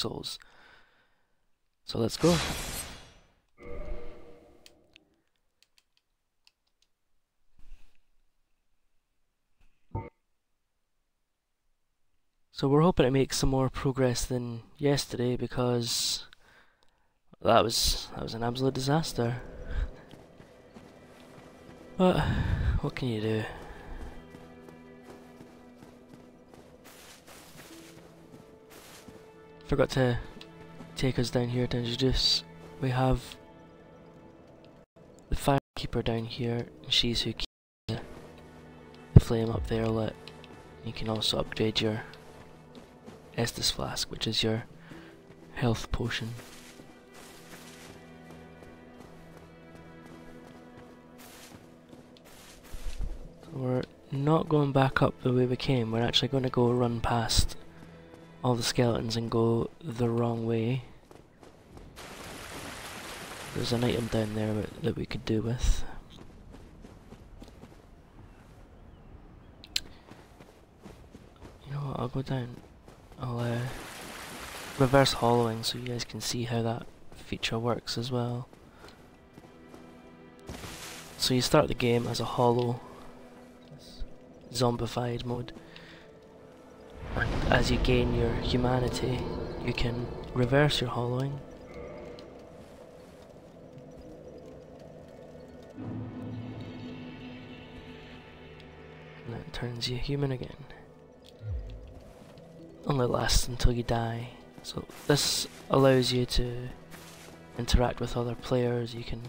souls. So let's go. So we're hoping to make some more progress than yesterday because that was an absolute disaster. But what can you do? Forgot to take us down here to introduce. We have the firekeeper down here, and she's who keeps the flame up there lit. You can also upgrade your Estus flask, which is your health potion. So we're not going back up the way we came, we're actually going to go run past all the skeletons and go the wrong way. There's an item down there that we could do with. You know what, I'll go down. I'll reverse hollowing so you guys can see how that feature works as well. So you start the game as a hollow, zombified mode. And as you gain your humanity, you can reverse your hollowing. And that turns you human again. Only lasts until you die. So this allows you to interact with other players. You can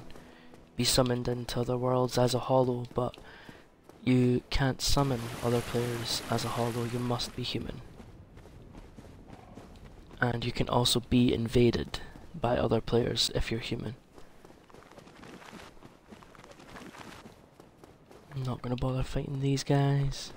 be summoned into other worlds as a hollow, but you can't summon other players as a hollow, you must be human. And you can also be invaded by other players if you're human. I'm not gonna bother fighting these guys.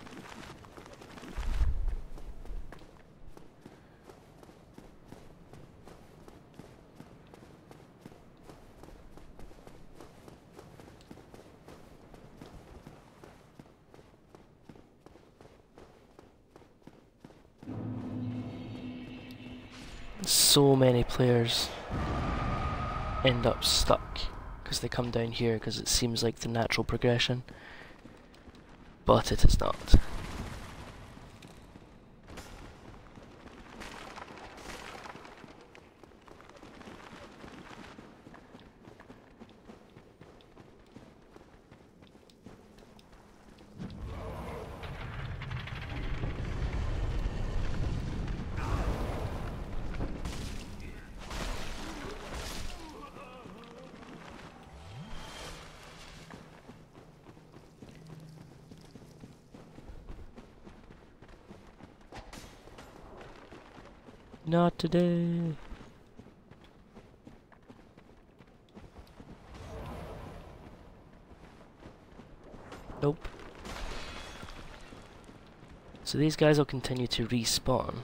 So many players end up stuck because they come down here because it seems like the natural progression, but it is not. Not today. Nope. So these guys will continue to respawn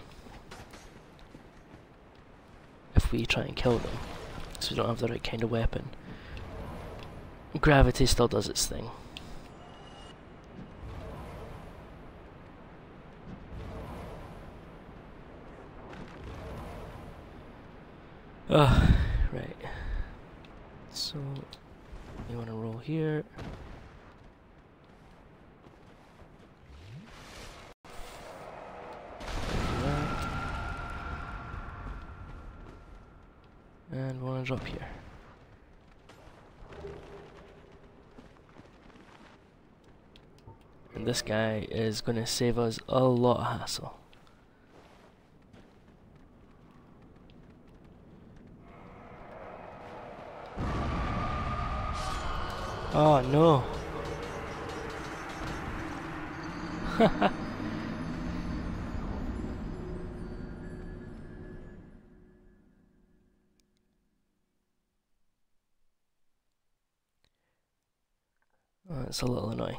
if we try and kill them, because we don't have the right kind of weapon. Gravity still does its thing. Right. So, you want to roll here. And we want to drop here. And this guy is going to save us a lot of hassle. Oh no! Oh, it's a little annoying.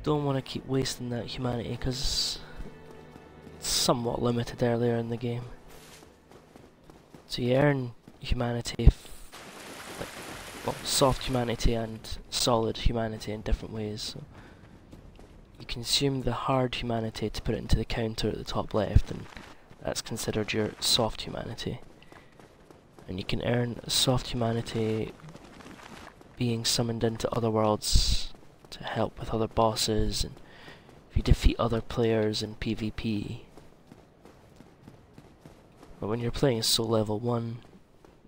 Don't want to keep wasting that humanity because it's somewhat limited earlier in the game. So you earn humanity, well, soft humanity and solid humanity in different ways. So you consume the hard humanity to put it into the counter at the top left, and that's considered your soft humanity. And you can earn soft humanity being summoned into other worlds to help with other bosses, and if you defeat other players in PvP. But when you're playing Soul Level 1,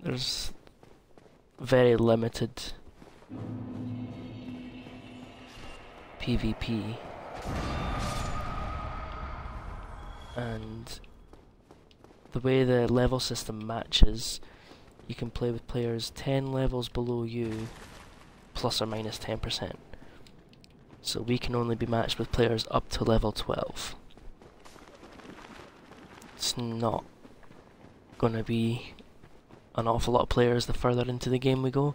there's very limited PvP. And the way the level system matches, you can play with players 10 levels below you, plus or minus 10%. So we can only be matched with players up to level 12. It's not gonna be an awful lot of players the further into the game we go.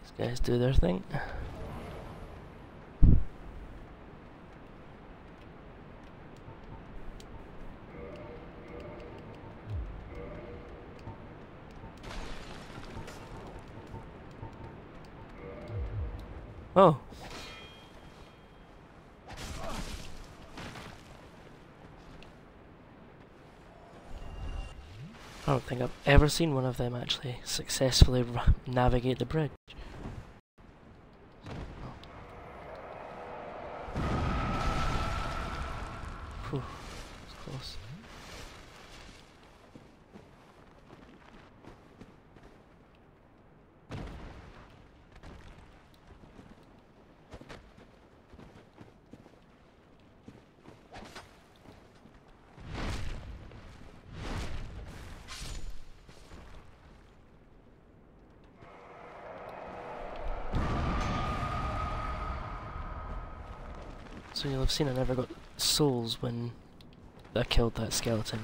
These guys do their thing. Oh. I don't think I've ever seen one of them actually successfully navigate the bridge. Whew, that's close. So you'll have seen I never got souls when I killed that skeleton,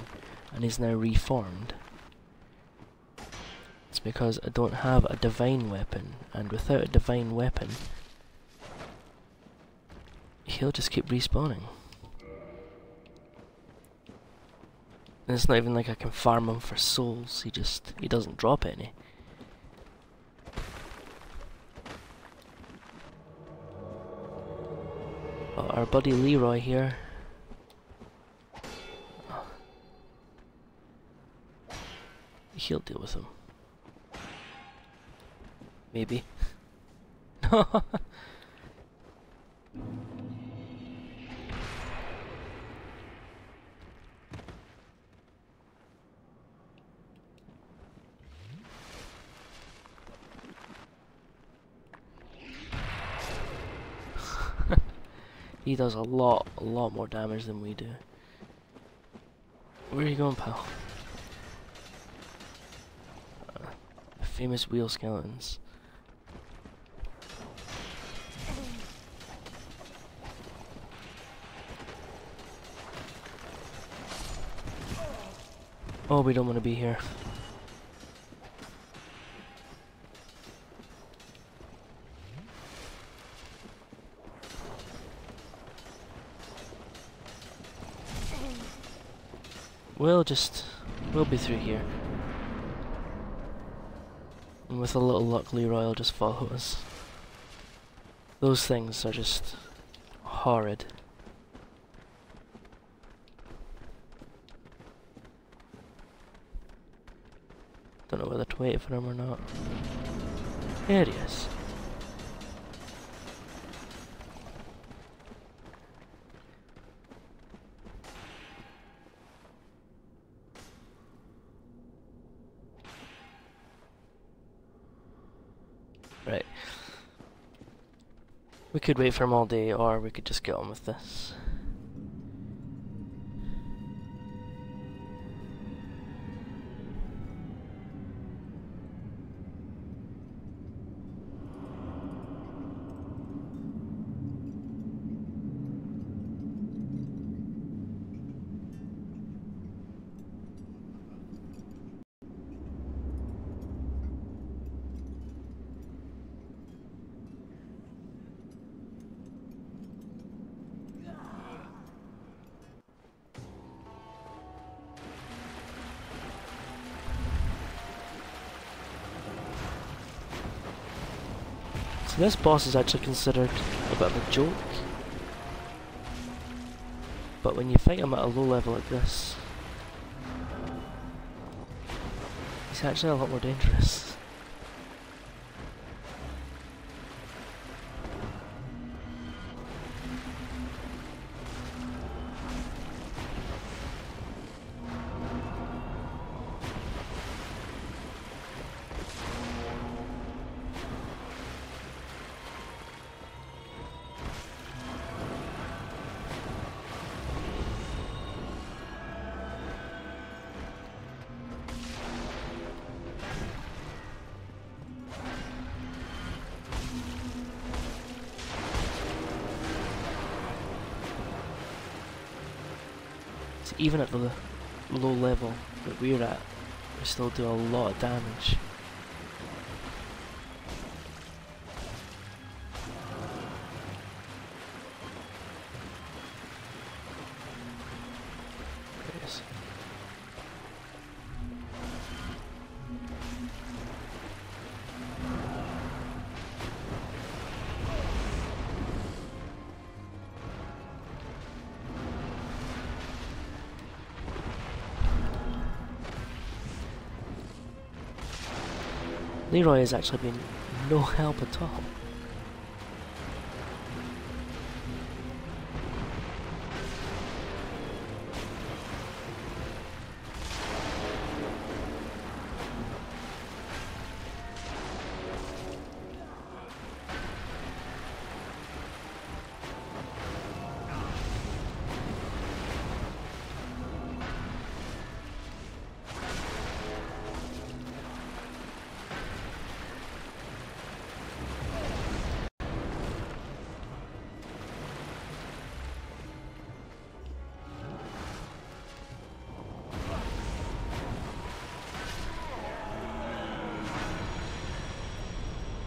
and he's now reformed. It's because I don't have a divine weapon, and without a divine weapon, he'll just keep respawning. And it's not even like I can farm him for souls, he doesn't drop any. Oh, our buddy Leroy here. He'll deal with him. Maybe. He does a lot more damage than we do. Where are you going, pal? The famous wheel skeletons. Oh, we don't want to be here. We'll be through here. And with a little luck, Leroy will just follow us. Those things are just horrid. Don't know whether to wait for him or not. There he is. Right. We could wait for him all day, or we could just get on with this. So this boss is actually considered a bit of a joke, but when you fight him at a low level like this, he's actually a lot more dangerous. Even at the low level that we're at, we still do a lot of damage. Yes. Leroy has actually been no help at all.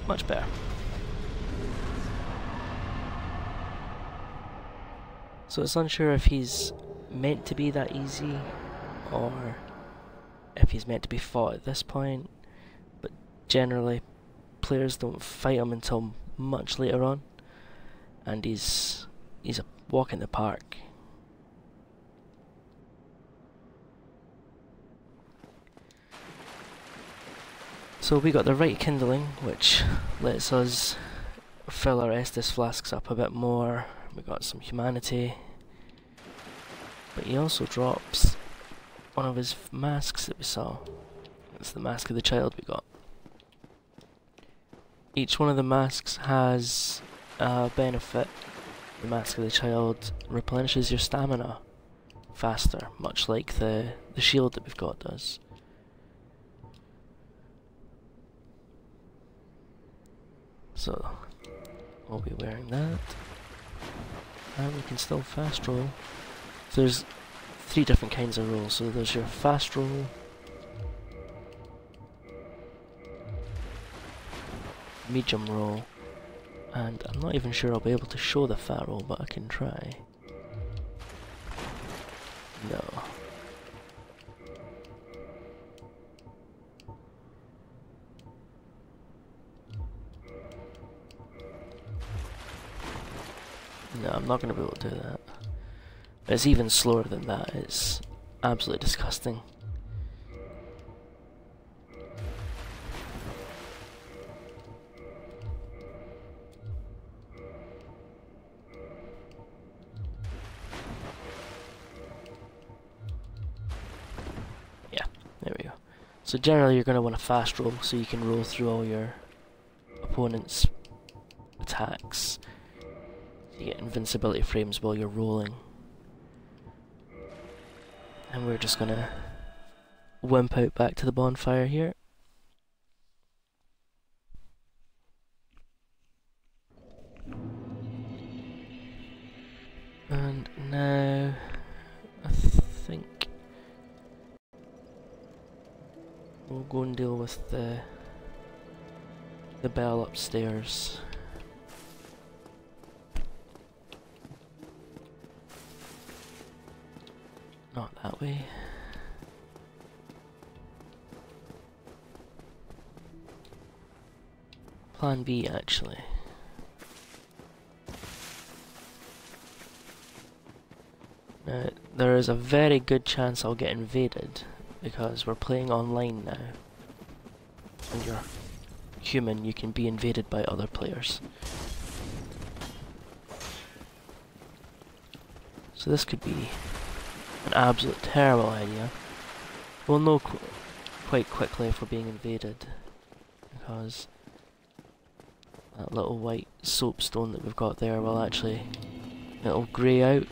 Much better. So it's unsure if he's meant to be that easy, or if he's meant to be fought at this point, but generally players don't fight him until much later on, and he's a walk in the park. So we got the right kindling, which lets us fill our Estus flasks up a bit more. We got some humanity, but he also drops one of his masks that we saw. It's the mask of the child we got. Each one of the masks has a benefit. The mask of the child replenishes your stamina faster, much like the shield that we've got does. So, we'll be wearing that, and we can still fast roll. So there's 3 different kinds of rolls. So there's your fast roll, medium roll, and I'm not even sure I'll be able to show the fat roll, but I can try. No. No, I'm not going to be able to do that. It's even slower than that. It's absolutely disgusting. Yeah, there we go. So generally you're going to want a fast roll so you can roll through all your opponent's attacks. You get invincibility frames while you're rolling. And we're just gonna wimp out back to the bonfire here. And now I think we'll go and deal with the bell upstairs. Not that way. Plan B, actually. There is a very good chance I'll get invaded, because we're playing online now. When you're human, you can be invaded by other players. So this could be an absolute terrible idea. We'll know quite quickly if we're being invaded, because that little white soapstone that we've got there will actually, it'll grey out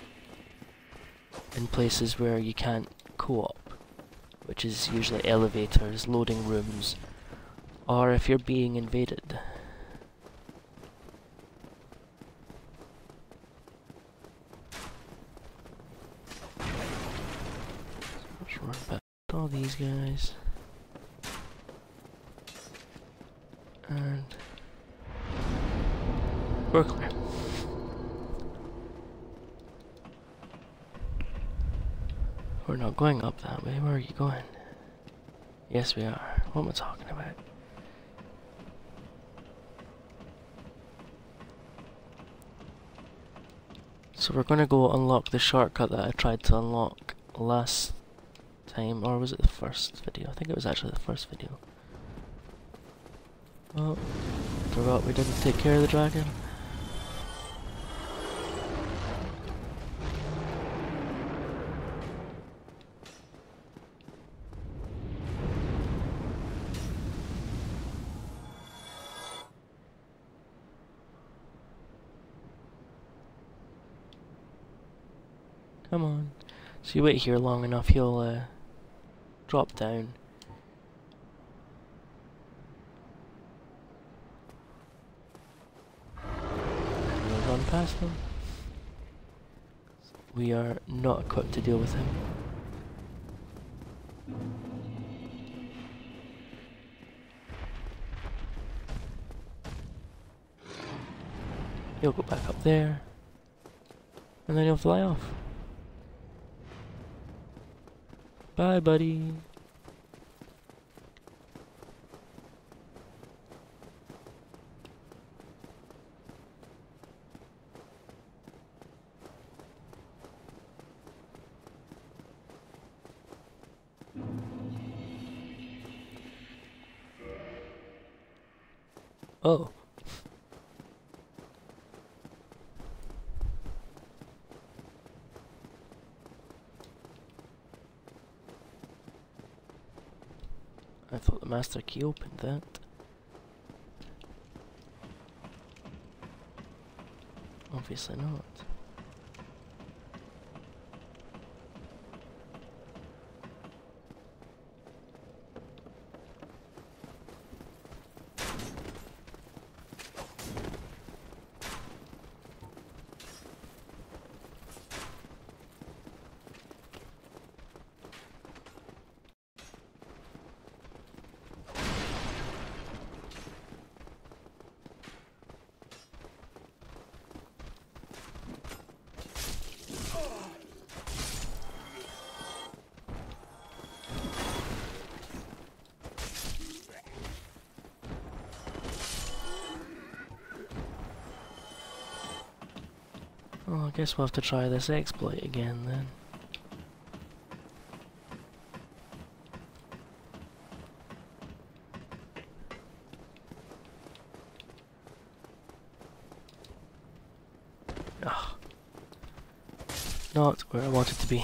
in places where you can't co-op, which is usually elevators, loading rooms, or if you're being invaded. Let's run back to all these guys. And we're clear. We're not going up that way. Where are you going? Yes, we are. What am I talking about? So we're gonna go unlock the shortcut that I tried to unlock last time, or was it the first video? I think it was actually the first video. Oh, forgot we didn't take care of the dragon. Come on. So you wait here long enough, he'll drop down. And we'll run past him. We are not equipped to deal with him. He'll go back up there. And then he'll fly off. Bye, buddy. Oh. I thought the master key opened that. Obviously not. Well, I guess we'll have to try this exploit again then. Ugh. Not where I wanted to be.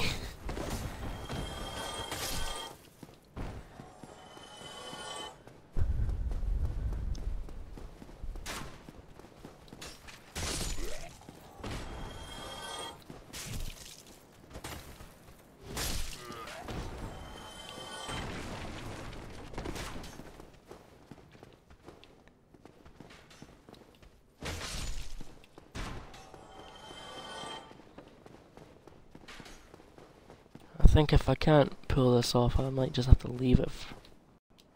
I think if I can't pull this off, I might just have to leave it,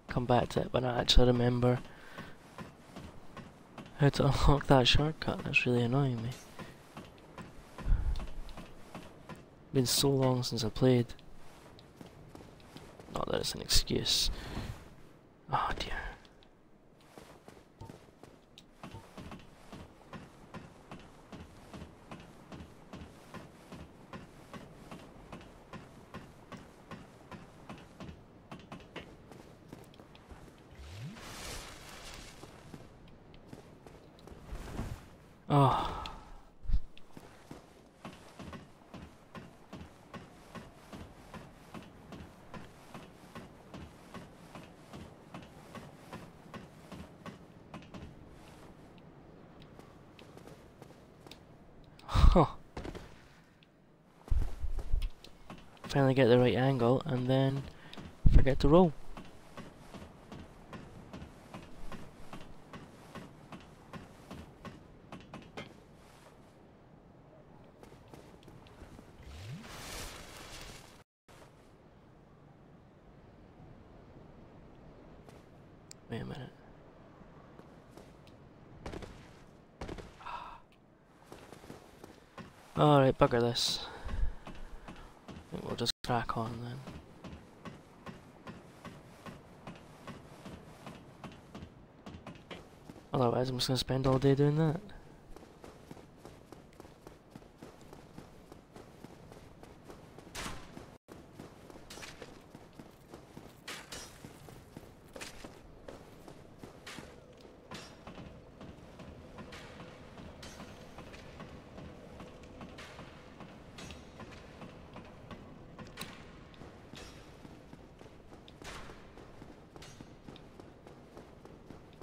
come back to it, but I actually remember how to unlock that shortcut. That's really annoying me. Been so long since I played. Not that it's an excuse. Oh dear. Oh. Huh. Finally get the right angle and then forget to roll. Wait a minute. Alright, bugger this. I think we'll just crack on then. Otherwise I'm just gonna spend all day doing that.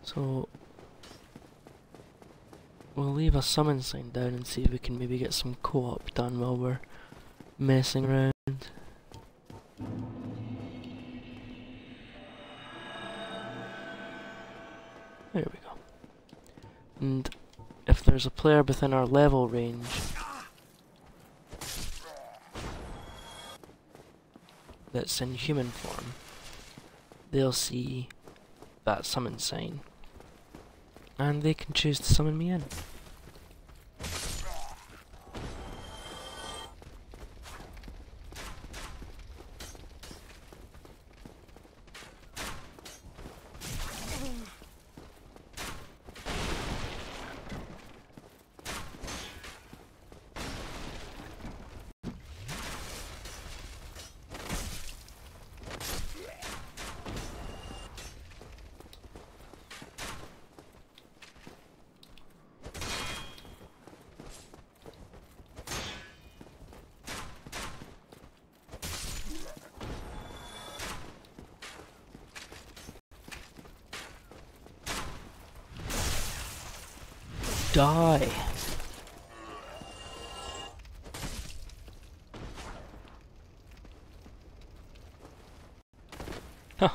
So we'll leave a summon sign down and see if we can maybe get some co-op done while we're messing around. There we go. And if there's a player within our level range that's in human form, they'll see that summon sign and they can choose to summon me in. Die! Huh.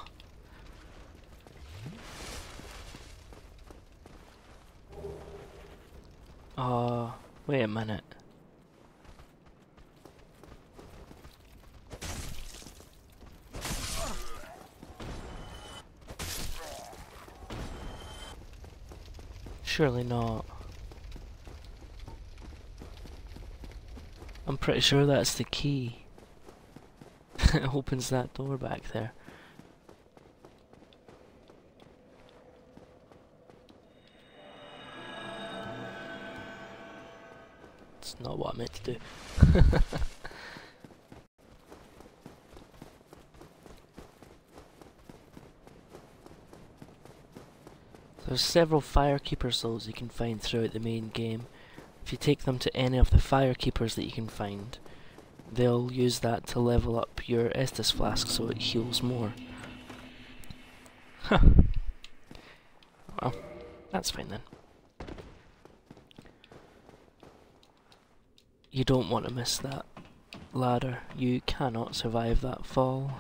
Wait a minute. Surely not. I'm pretty sure that's the key. It opens that door back there. It's not what I meant to do. There's several Firekeeper souls you can find throughout the main game. If you take them to any of the Firekeepers that you can find, they'll use that to level up your Estus flask so it heals more. Huh. Well, that's fine then. You don't want to miss that ladder. You cannot survive that fall.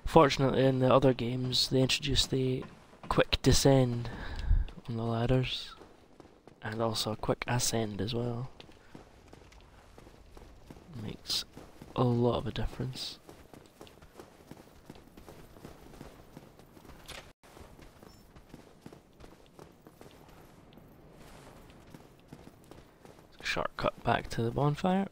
Fortunately, in the other games, they introduced the quick descend on the ladders, and also a quick ascend as well. Makes a lot of a difference. Shortcut back to the bonfire.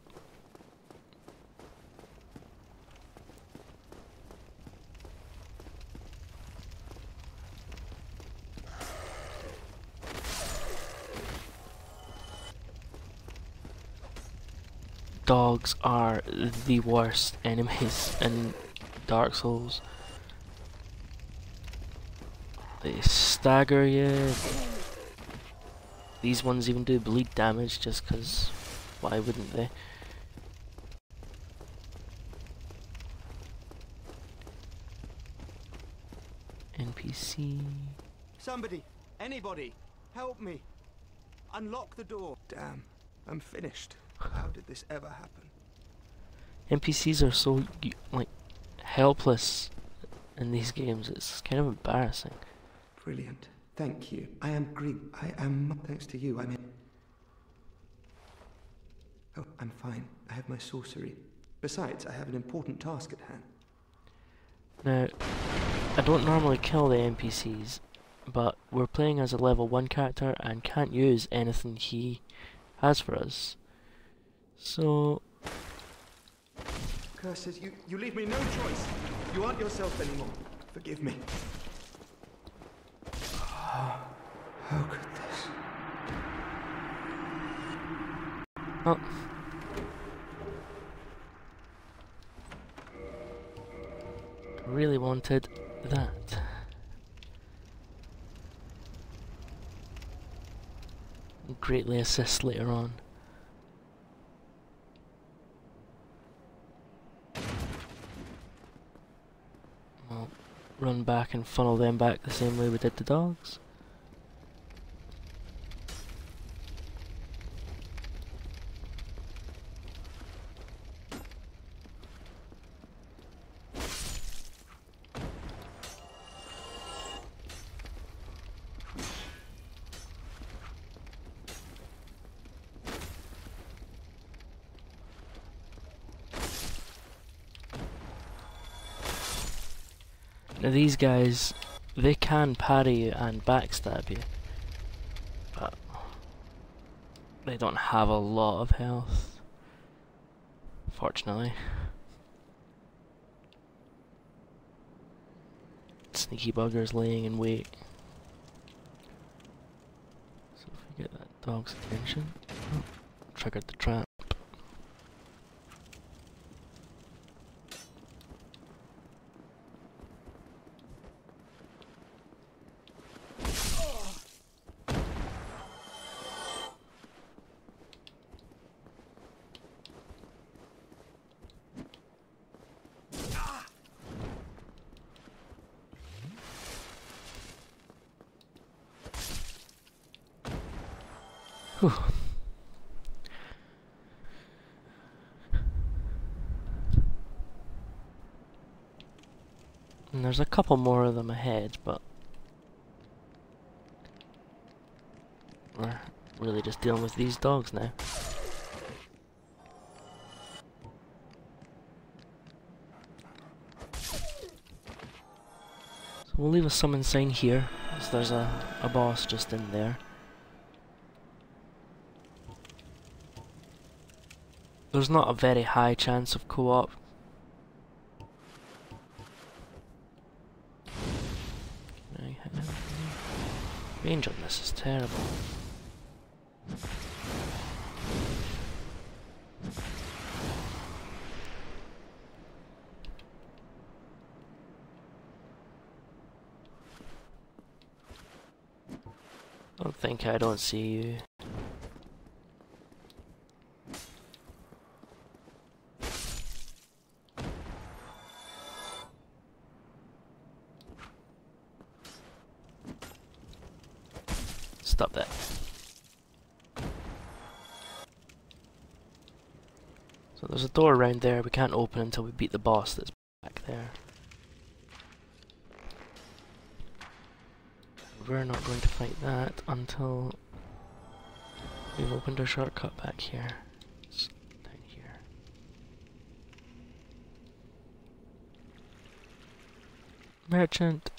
dogs are the worst enemies in Dark Souls. They stagger you. These ones even do bleed damage just because why wouldn't they? NPC. Somebody, anybody, help me. Unlock the door. Damn, I'm finished. How did this ever happen? NPCs are so like helpless in these games. It's kind of embarrassing. Brilliant. Thank you. I am Greek. I am. Thanks to you, I'm in. Oh, I'm fine. I have my sorcery. Besides, I have an important task at hand. Now, I don't normally kill the NPCs, but we're playing as a level 1 character and can't use anything he has for us. So... Curses, you leave me no choice. You aren't yourself anymore. Forgive me. How could this... Oh. Really wanted that. Greatly assist later on. I'll run back and funnel them back the same way we did the dogs. Now these guys, they can parry you and backstab you, but they don't have a lot of health, fortunately. Sneaky buggers laying in wait. So if we get that dog's attention, oh, triggered the trap. Whew. And there's a couple more of them ahead, but we're really just dealing with these dogs now. So we'll leave a summon sign here, as there's a boss just in there. There's not a very high chance of co-op. Range on this is terrible. Don't think I don't see you. Stop that. So there's a door around there we can't open until we beat the boss that's back there. We're not going to fight that until we've opened our shortcut back here. It's down here. Merchant.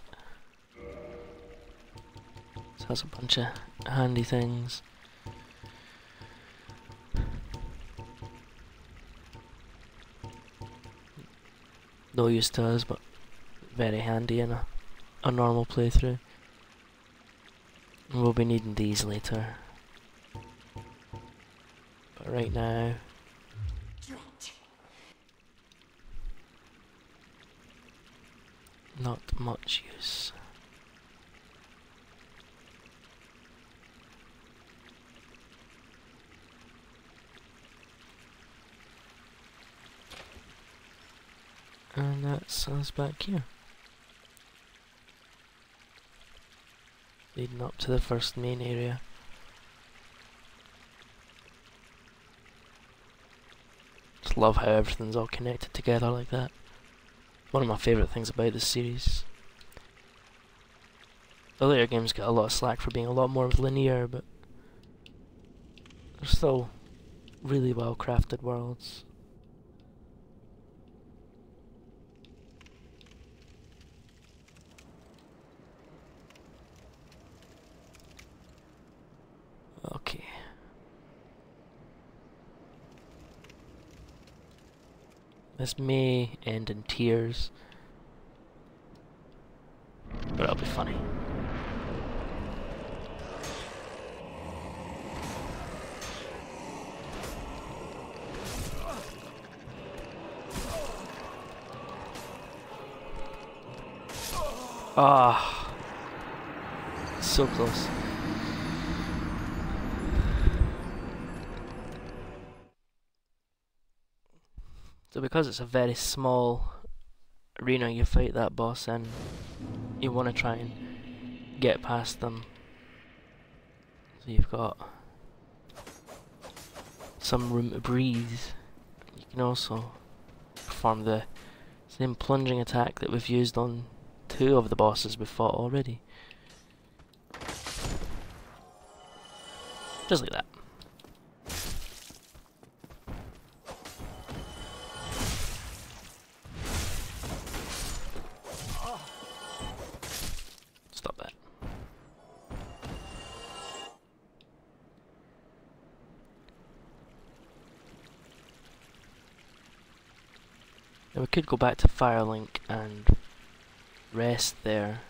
This has a bunch of handy things. No use to us, but very handy in a normal playthrough. We'll be needing these later. But right now... not much use. And that's us back here. Leading up to the first main area. Just love how everything's all connected together like that. One of my favourite things about this series. The later games get a lot of slack for being a lot more linear, but they're still really well crafted worlds. Okay. This may end in tears, but it'll be funny. Ah, so close. So because it's a very small arena you fight that boss in, you want to try and get past them. So you've got some room to breathe. You can also perform the same plunging attack that we've used on 2 of the bosses we fought already. Just like that. Stop that. Now we could go back to Firelink and rest there.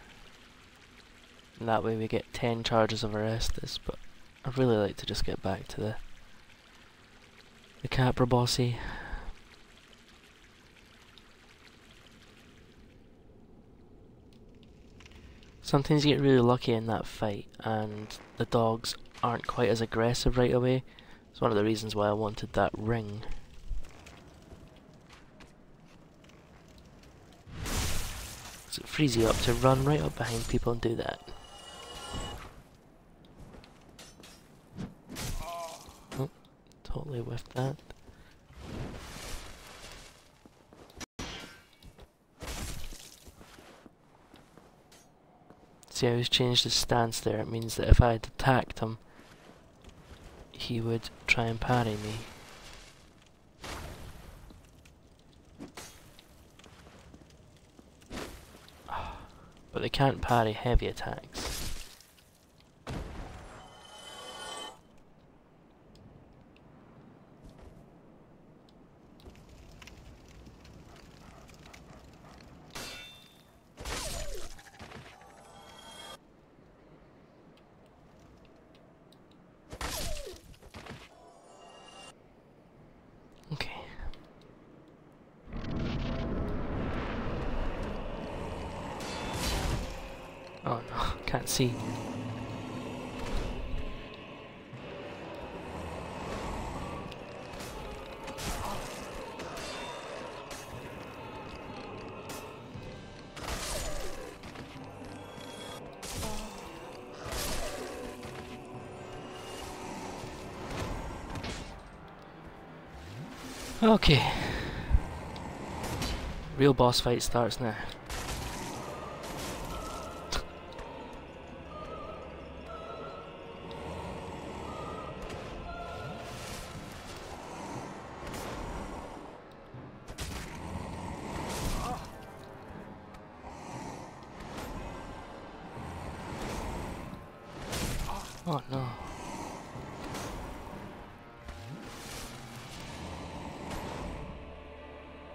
And that way we get 10 charges of Arrestus, but I'd really like to just get back to the Capra bossy. Sometimes you get really lucky in that fight and the dogs aren't quite as aggressive right away. It's one of the reasons why I wanted that ring. So it frees you up to run right up behind people and do that. Oh, totally whiffed that. See how he's changed his stance there. It means that if I had attacked him, he would try and parry me. But they can't parry heavy attacks. Okay. Oh no, can't see. Okay. Real boss fight starts now. Oh no.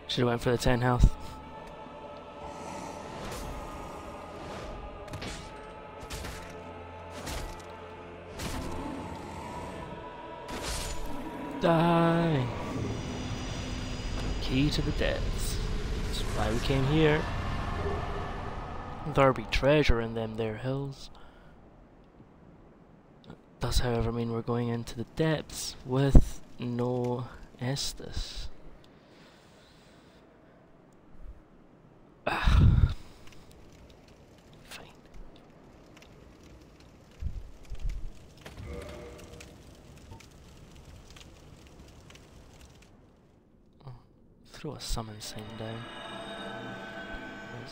Should've went for the 10 health. Die! Key to the depths. That's why we came here. There be treasure in them there hills. Does however mean we're going into the depths with no Estus. Ah. Fine. Oh, throw a summon sign down.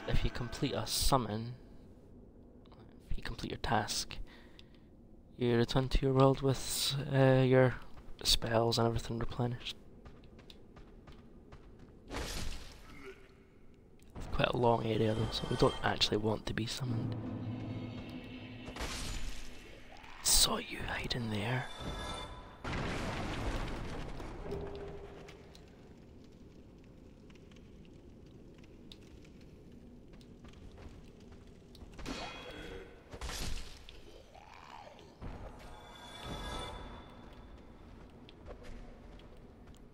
If you complete a summon, if you complete your task, you return to your world with your spells and everything replenished. Quite a long area though, so we don't actually want to be summoned. Saw you hiding there.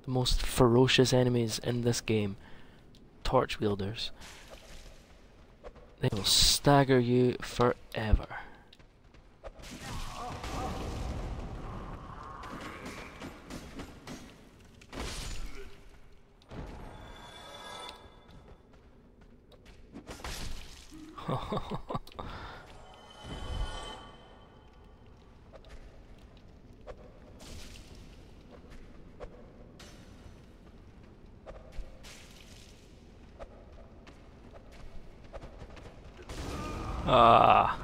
The most ferocious enemies in this game, torch wielders. They will stagger you forever. Ah.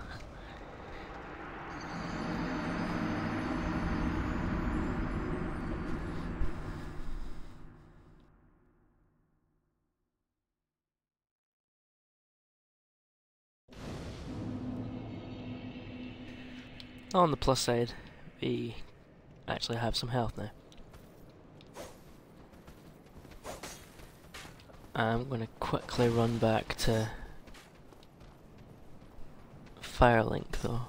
On the plus side, we actually have some health now. I'm gonna quickly run back to Firelink though.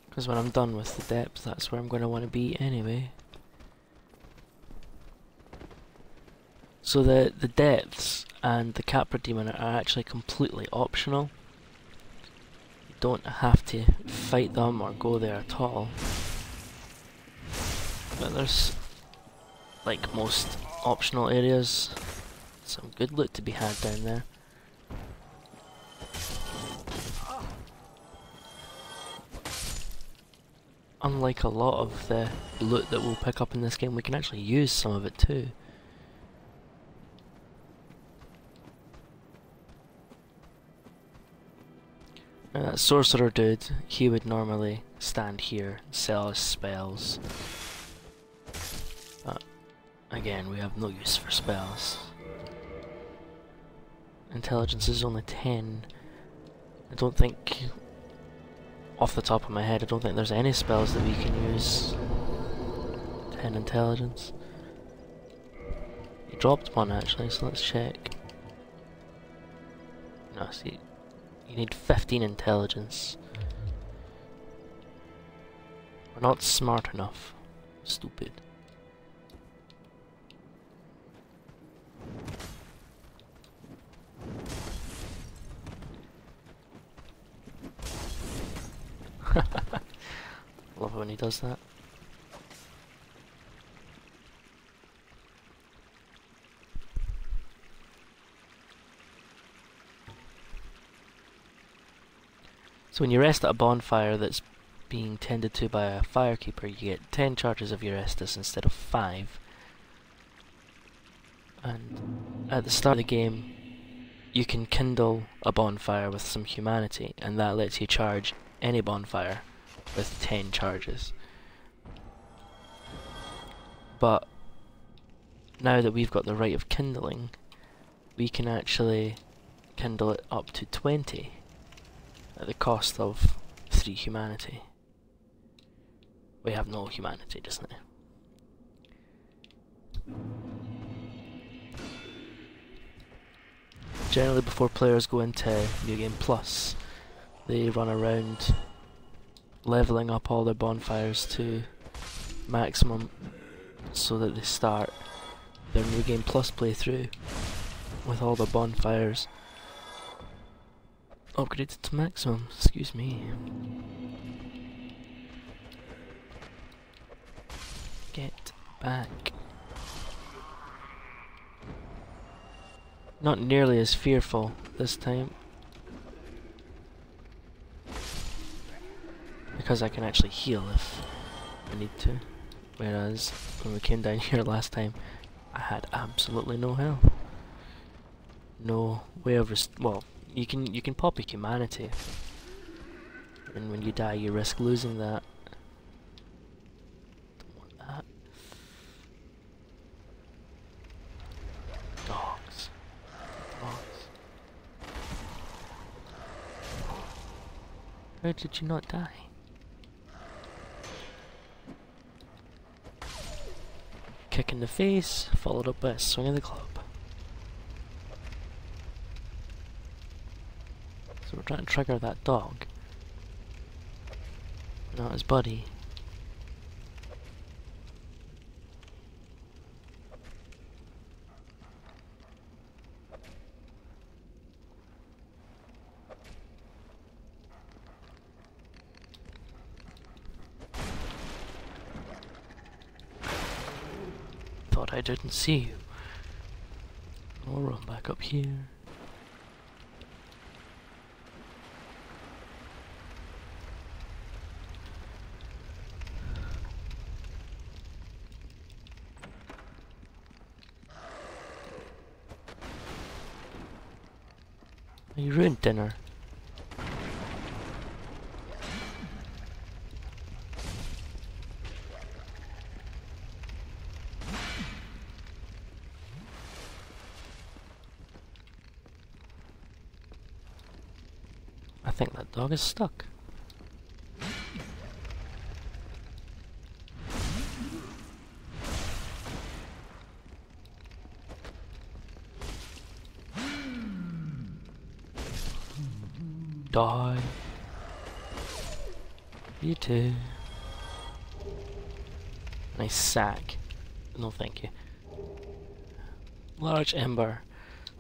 Because when I'm done with the depth, that's where I'm going to want to be anyway. So the depths and the Capra Demon are actually completely optional. You don't have to fight them or go there at all. But there's, like most optional areas, some good loot to be had down there. Unlike a lot of the loot that we'll pick up in this game, we can actually use some of it too. Now that sorcerer dude, he would normally stand here and sell his spells. But again, we have no use for spells. Intelligence is only 10. I don't think, off the top of my head, I don't think there's any spells that we can use 10 intelligence. He dropped one actually, so let's check. No, see, you need 15 intelligence. We're not smart enough. Stupid. Love it when he does that. So when you rest at a bonfire that's being tended to by a firekeeper, you get 10 charges of your Estus instead of 5. And at the start of the game, you can kindle a bonfire with some humanity, and that lets you charge any bonfire with 10 charges. But now that we've got the right of kindling, we can actually kindle it up to 20 at the cost of 3 humanity. We have no humanity just now. Generally before players go into New Game Plus, they run around leveling up all their bonfires to maximum so that they start their New Game Plus playthrough with all the bonfires upgraded to maximum. Excuse me. Get back. Not nearly as fearful this time, because I can actually heal if I need to. Whereas when we came down here last time, I had absolutely no health. No way of well, you can pop your humanity, and when you die, you risk losing that. Don't want that. Dogs. Dogs. How did you not die? Kick in the face, followed up by a swing of the club. So we're trying to trigger that dog, not his buddy. Thought I didn't see you. I'll run back up here. You ruined dinner. I think that dog is stuck. Die. You too. Nice sack. No thank you. Large ember.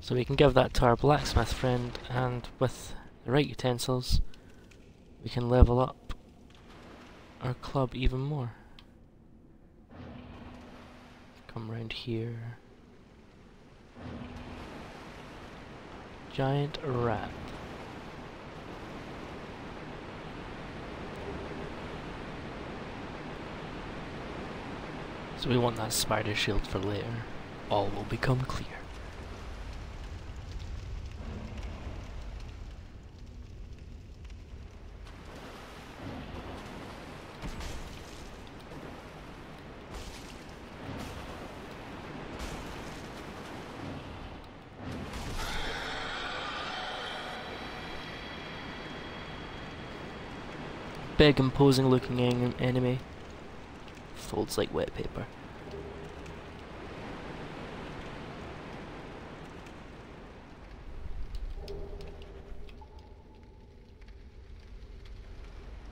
So we can give that to our blacksmith friend, and with the right utensils, we can level up our club even more. Come round here. Giant rat. So we want that spider shield for later. All will become clear. Big imposing looking enemy. Folds like wet paper.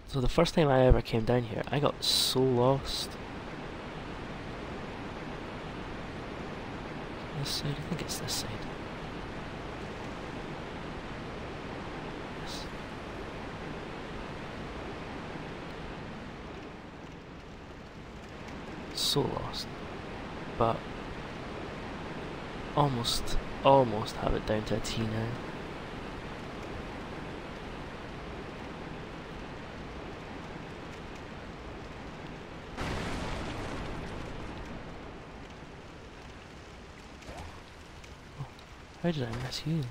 So the first time I ever came down here, I got so lost. This side? I think it's this side. Yes. So lost. But almost have it down to a T now. How did I miss you?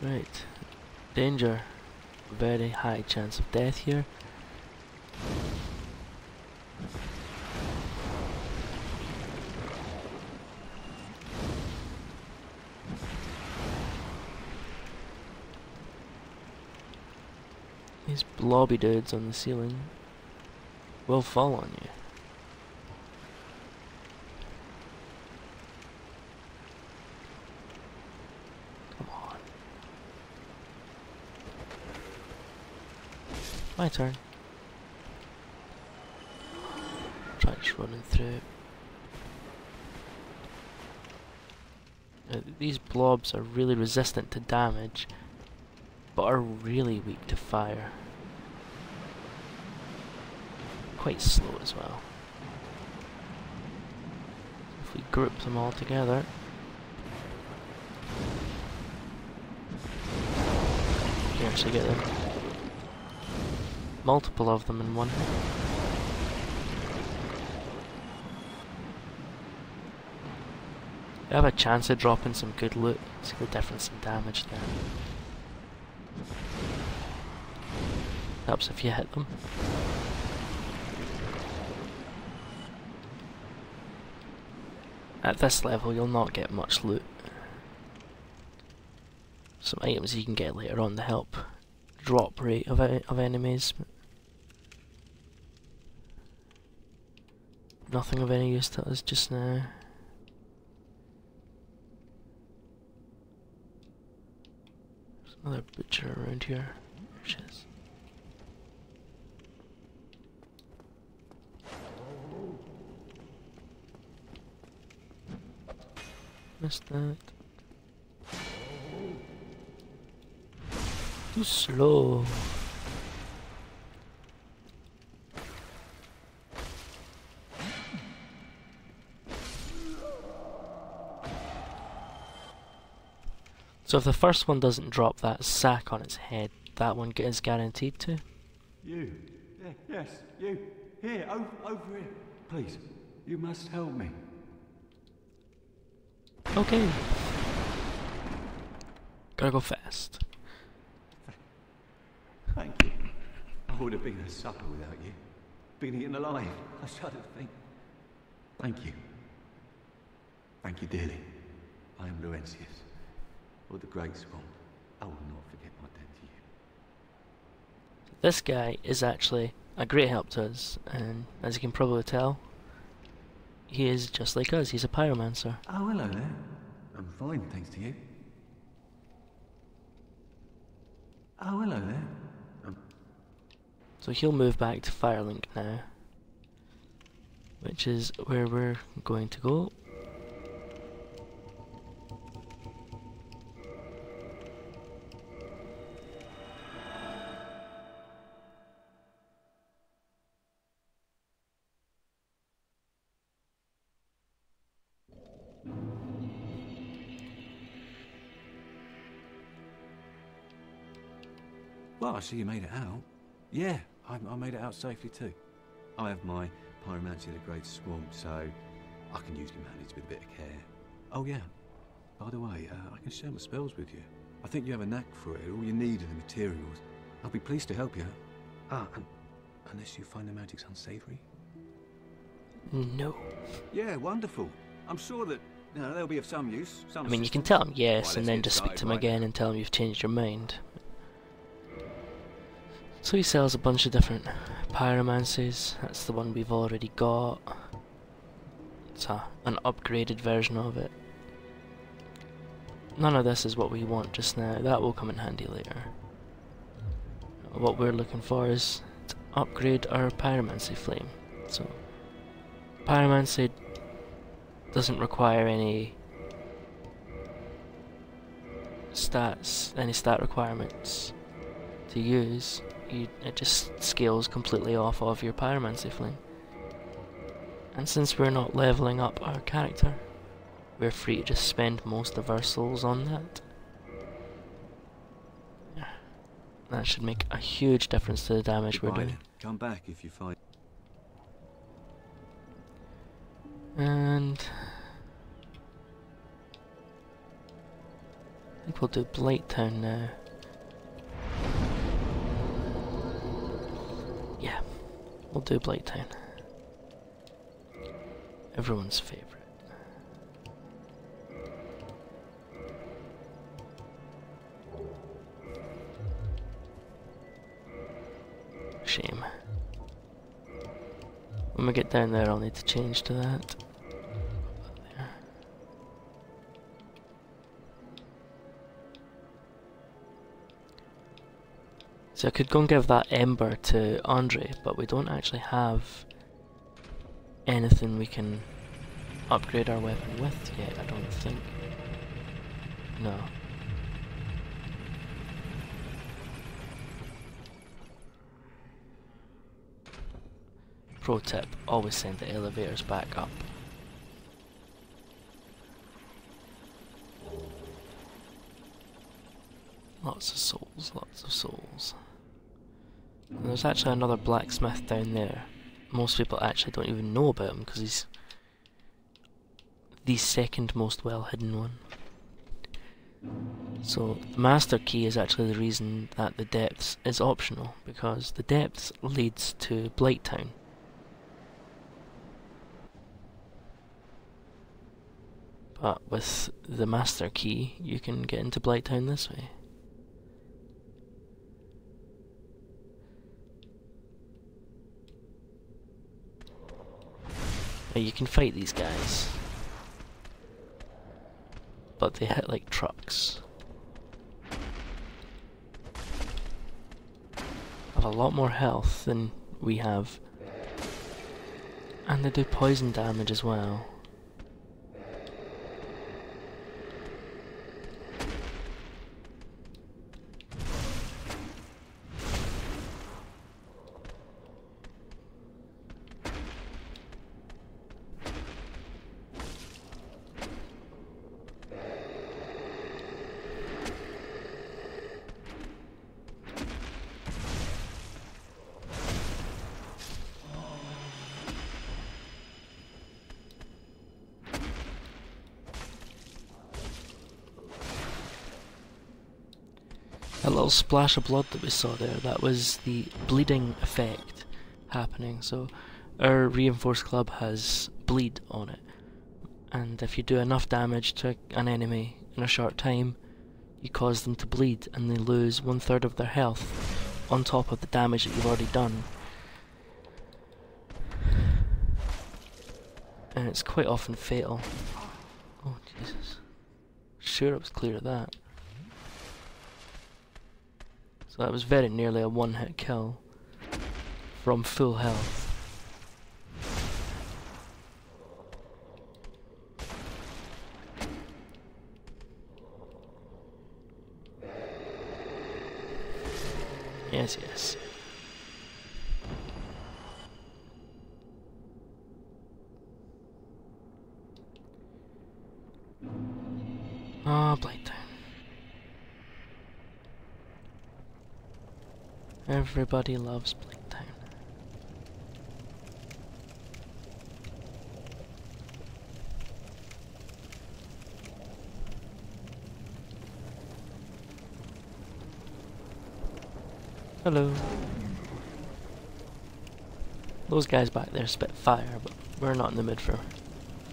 Right. Danger. Very high chance of death here. These blobby dudes on the ceiling will fall on you. Come on. My turn. Try just running through. These blobs are really resistant to damage, but are really weak to fire. Quite slow as well. If we group them all together, you can actually get them. Multiple of them in one hit. You have a chance of dropping some good loot. See the difference in damage there. Helps if you hit them. At this level you'll not get much loot. Some items you can get later on to help drop rate of enemies. Nothing of any use to us just now. There's another butcher around here. There she is. Missed that. Too slow. So if the first one doesn't drop that sack on its head, that one is guaranteed to? You. Yes, you. Here, over here. Please, you must help me. Okay. Gotta go fast. Thank you. I would have been a supper without you. Been eaten alive, I shudder to think. Thank you. Thank you dearly. I am Laurentius, of the Great Swamp. I will not forget my debt to you. This guy is actually a great help to us, and as you can probably tell, he is just like us. He's a pyromancer. Oh, hello there. I'm fine, thanks to you. Oh, hello there. So he'll move back to Firelink now, which is where we're going to go. Well, I see you made it out. Yeah, I made it out safely too. I have my pyromancy of the Great Swamp, so I can usually manage with a bit of care. Oh yeah, by the way, I can share my spells with you. I think you have a knack for it. All you need are the materials. I'll be pleased to help you. Unless you find the magic's unsavory? No. Yeah, wonderful. I'm sure that they'll be of some use. I mean, you can tell him yes, and then just speak to him again and tell him you've changed your mind. So he sells a bunch of different pyromancies. That's the one we've already got. It's an upgraded version of it. None of this is what we want just now. That will come in handy later. What we're looking for is to upgrade our pyromancy flame. So pyromancy doesn't require any stats, any stat requirements to use. It just scales completely off of your pyromancy flame. And since we're not leveling up our character, we're free to just spend most of our souls on that. Yeah. That should make a huge difference to the damage we're doing. Come back if you find. And I think we'll do Blighttown now. Yeah, we'll do Blighttown. Everyone's favourite. Shame. When we get down there I'll need to change to that. There. So I could go and give that ember to Andre, but we don't actually have anything we can upgrade our weapon with yet, I don't think. No. Pro tip, always send the elevators back up. Lots of souls, lots of souls. And there's actually another blacksmith down there. Most people actually don't even know about him because he's the second most well hidden one. So the master key is actually the reason that the depths is optional, because the depths leads to Blighttown. But with the master key you can get into Blighttown this way. Now you can fight these guys, but they hit like trucks. Have a lot more health than we have, and they do poison damage as well. That little splash of blood that we saw there, that was the bleeding effect happening. So our reinforced club has bleed on it, and if you do enough damage to an enemy in a short time, you cause them to bleed and they lose 1/3 of their health on top of the damage that you've already done. And it's quite often fatal. Oh Jesus. Sure it was clear of that. So that was very nearly a one-hit kill from full health. Yes, yes. Ah, Blighttown. Everybody loves Blighttown. Hello. Those guys back there spit fire, but we're not in the mood for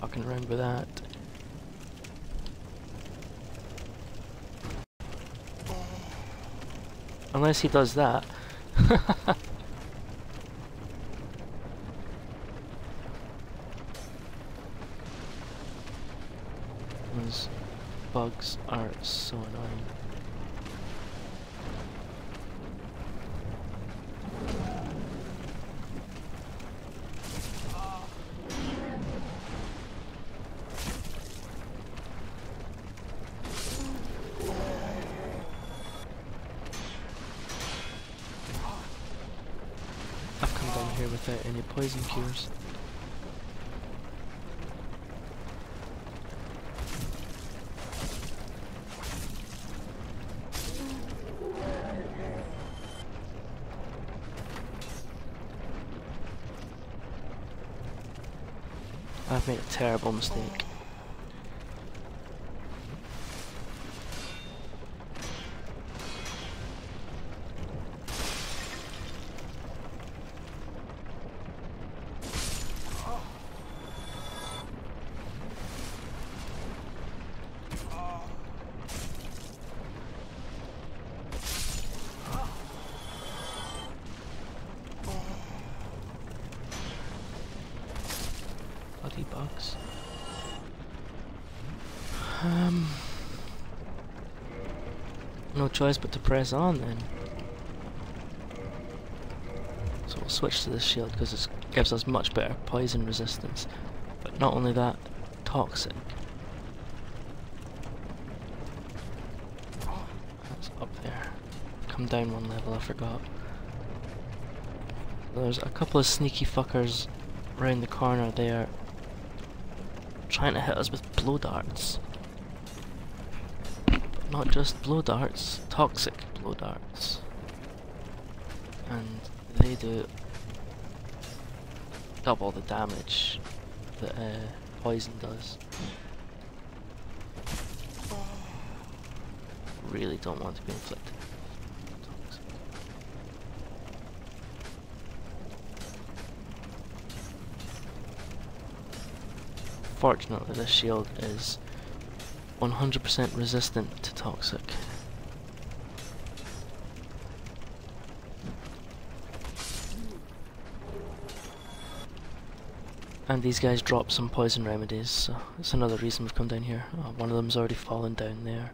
fucking around with that. Unless he does that. Those bugs are so annoying. Here without any poison cures. I've made a terrible mistake. Bugs. No choice but to press on then. we'll switch to this shield because it gives us much better poison resistance. But not only that, toxic. That's up there. Come down one level, I forgot. There's a couple of sneaky fuckers around the corner there trying to hit us with blow darts. But not just blow darts, toxic blow darts. And they do double the damage that poison does. Really don't want to be inflicted. Toxic. Fortunately, this shield is 100% resistant to toxic. And these guys drop some poison remedies, so that's another reason we've come down here. Oh, one of them's already fallen down there.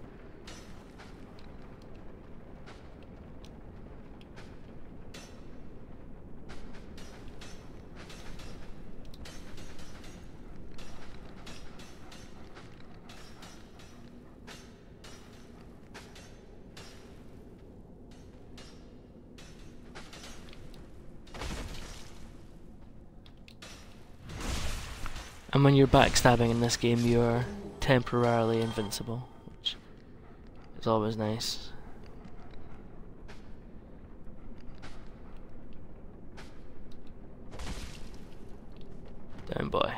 And when you're backstabbing in this game, you're temporarily invincible, which is always nice. Down boy.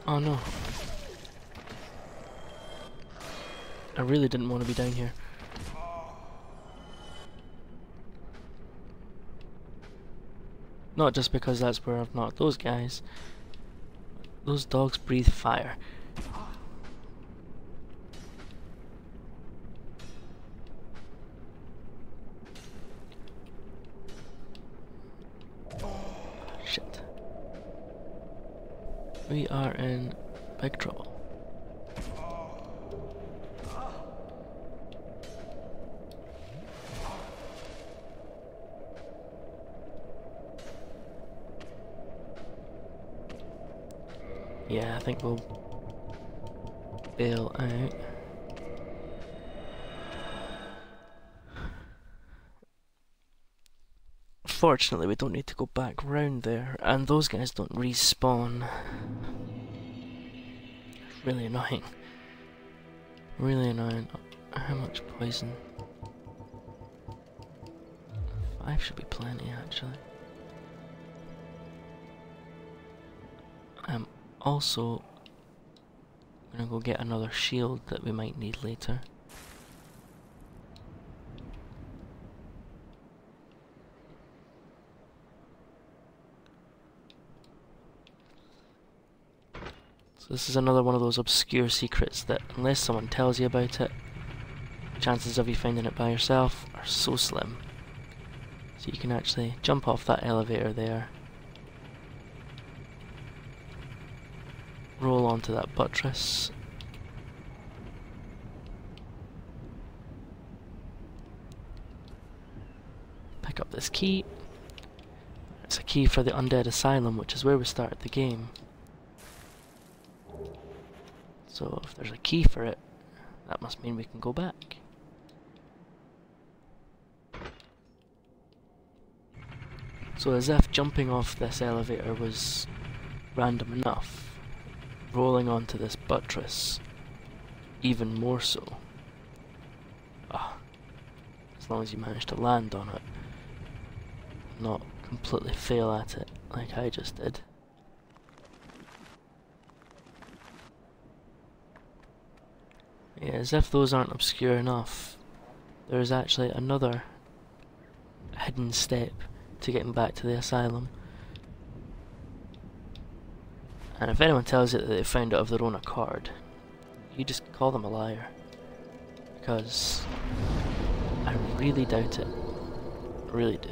Oh no. I really didn't want to be down here. Not just because that's where I've knocked those guys. Those dogs breathe fire. Shit. We are in big trouble. Yeah, I think we'll bail out. Fortunately, we don't need to go back round there, and those guys don't respawn. Really annoying. Really annoying. How much poison? 5 should be plenty, actually. I'm also gonna go get another shield that we might need later. So this is another one of those obscure secrets that unless someone tells you about it, chances of you finding it by yourself are so slim. So you can actually jump off that elevator there, roll onto that buttress, pick up this key. It's a key for the Undead Asylum, which is where we started the game. So if there's a key for it, that must mean we can go back. So as if jumping off this elevator was random enough, rolling onto this buttress even more so. As long as you manage to land on it, not completely fail at it like I just did. Yeah, as if those aren't obscure enough, there's actually another hidden step to getting back to the asylum. And if anyone tells you that they found it of their own accord, you just call them a liar. Because I really doubt it. I really do.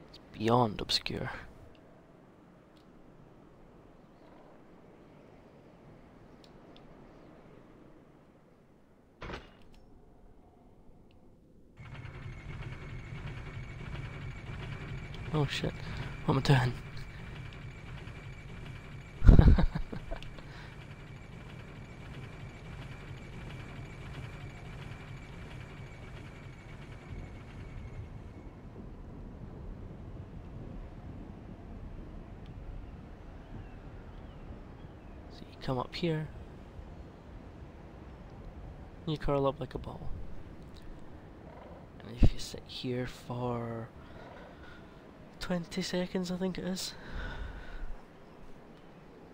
It's beyond obscure. Oh shit, what am I doing? So you come up here, you curl up like a ball. And if you sit here for 20 seconds, I think it is,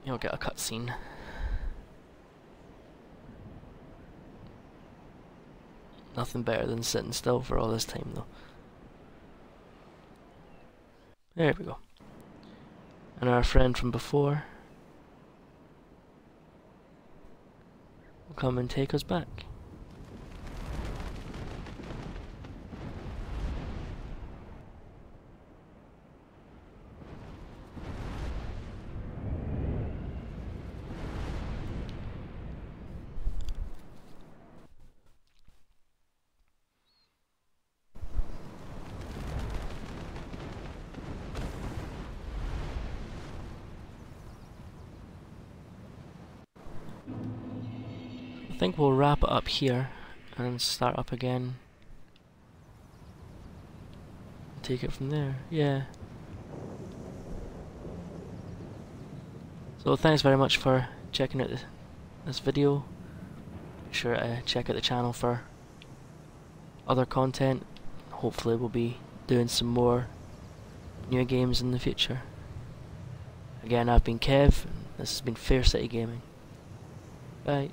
you'll get a cutscene. Nothing better than sitting still for all this time though. There we go. And our friend from before will come and take us back. I think we'll wrap it up here and start up again. Take it from there, yeah. So thanks very much for checking out this video. Be sure to check out the channel for other content. Hopefully we'll be doing some more new games in the future. Again, I've been Kev, and this has been Fair City Gaming. Bye.